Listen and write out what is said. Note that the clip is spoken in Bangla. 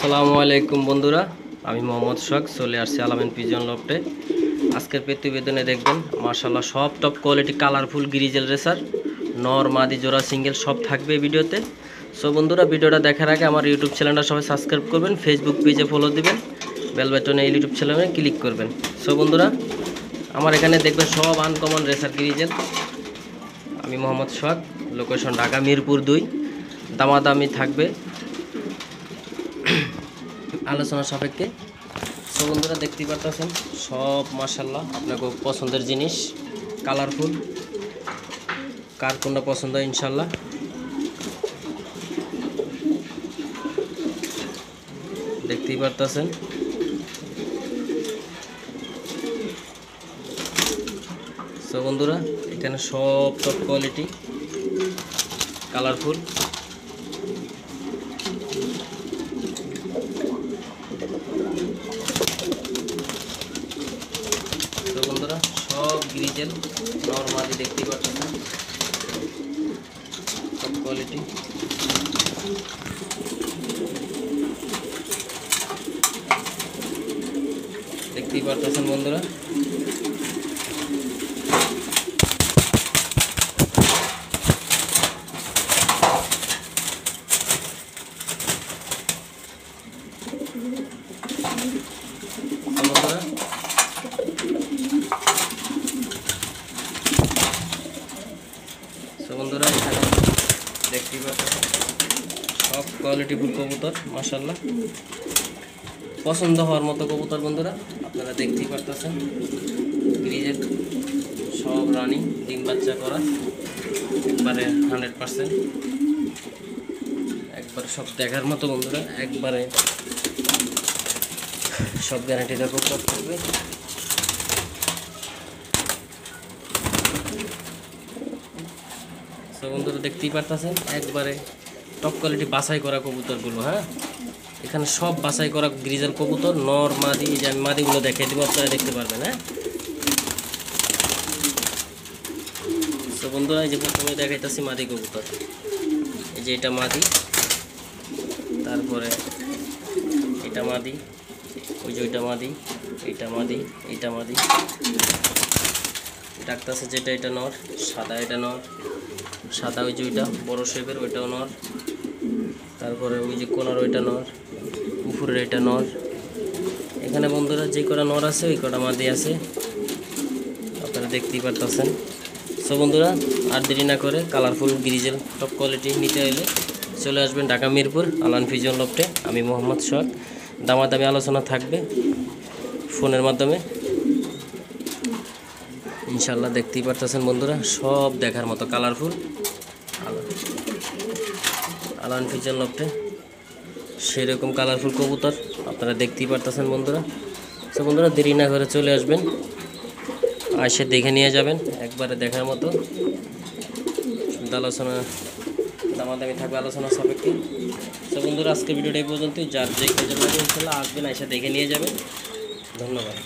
আসসালামু আলাইকুম বন্ধুরা, আমি মোহাম্মদ সোহাগ চলে আসছি আলামিন পিজন লফটে। আজকের প্রতিবেদনে দেখবেন মাশাআল্লাহ সব top quality colourful grizzle racer নর মাদি জোড়া সিঙ্গেল সব থাকবে এই ভিডিওতে। সো বন্ধুরা, ভিডিওটা দেখার আগে আমার ইউটিউব চ্যানেলটা সবাই সাবস্ক্রাইব করবেন, ফেসবুক পেজে ফলো দিবেন, বেল বাটনে এই ইউটিউব চ্যানেলে ক্লিক করবেন। সো বন্ধুরা, আমার এখানে দেখবেন সব আনকমন রেসার গ্রিজেল। আমি মোহাম্মদ সোহাগ, লোকেশন ঢাকা মিরপুর 2। দামাদামি থাকবে আলোচনা সাপেক্ষে। সো বন্ধুরা, দেখতেই পারতেছেন সব মাশাআল্লাহ আপনাকে পছন্দের জিনিস, কালারফুল। কার কোনটা পছন্দ ইনশাল্লাহ দেখতেই পারতেছেন। সো বন্ধুরা, এখানে সব টপ কোয়ালিটি কালারফুল। তো বন্ধুরা, সব গ্রিজেল নরমালি দেখতেই পাচ্ছেন সব কোয়ালিটি। দেখতেই পাচ্ছেন বন্ধুরা, বন্ধুরা এখানে দেখতেই পাচ্ছেন সব কোয়ালিটিফুল কবুতর মাশাআল্লাহ, পছন্দ হওয়ার মতো কবুতর। বন্ধুরা আপনারা দেখতেই পারতেছেন গ্রিজের সব রানি ডিম বাচ্চা করা একবারে 100%, একবারে সব দেখার মতো। বন্ধুরা একবারে সব গ্যারান্টিটা কবুতর থাকবে। তো বন্ধুরা দেখতেই পারতেছেন একবারে টপ কোয়ালিটি বাছাই করা কবুতরগুলো। হ্যাঁ, এখানে সব বাছাই করা গ্রিজেল কবুতর নর মাদি। এই যে আমি মাদিগুলো দেখাই দিব, আপনারা দেখতে পারবেন। হ্যাঁ, তো বন্ধুরা এই যে প্রথমে দেখাইতেছি মাদি কবুতর। এই যে এটা মাদি, তারপরে এটা মাদি, ওই যে ওইটা মাদি, এইটা মাদি, এইটা মাদি। ডাকতেছে যেটা এটা নর, সাদা এটা নর, সাদা ওই যে ওইটা বড় শেপের ওইটাও নর, তারপরে ওই যে কোনার ওইটা নর, উপরের এটা নর। এখানে বন্ধুরা যে কটা নর আছে ওই কটা মাদি আছে, আপনারা দেখতেই পারতেছেন। সো বন্ধুরা, আর দেরি না করে কালারফুল গ্রিজেল টপ কোয়ালিটি নিতে হলে চলে আসবেন ঢাকা মিরপুর আলামিন পিজন লফটে। আমি মোহাম্মদ সোহাগ। দামাদামি আলোচনা থাকবে ফোনের মাধ্যমে ইনশাল্লাহ। দেখতেই পারতেছেন বন্ধুরা সব দেখার মতো কালারফুল আলামিন পিজন লফটে, সেরকম কালারফুল কবুতর আপনারা দেখতেই পারতেছেন বন্ধুরা। তো বন্ধুরা দেরি না করে চলে আসবেন, এসে দেখে নিয়ে যাবেন, একবারে দেখার মতো। আলোচনা দামাদামি থাকবে আলোচনা সাপেক্ষে। তো বন্ধুরা আজকে ভিডিওটা এই পর্যন্তই। যার যে কাজে লাগে ইনশাল্লাহ আসবেন, এসে দেখে নিয়ে যাবেন। ধন্যবাদ।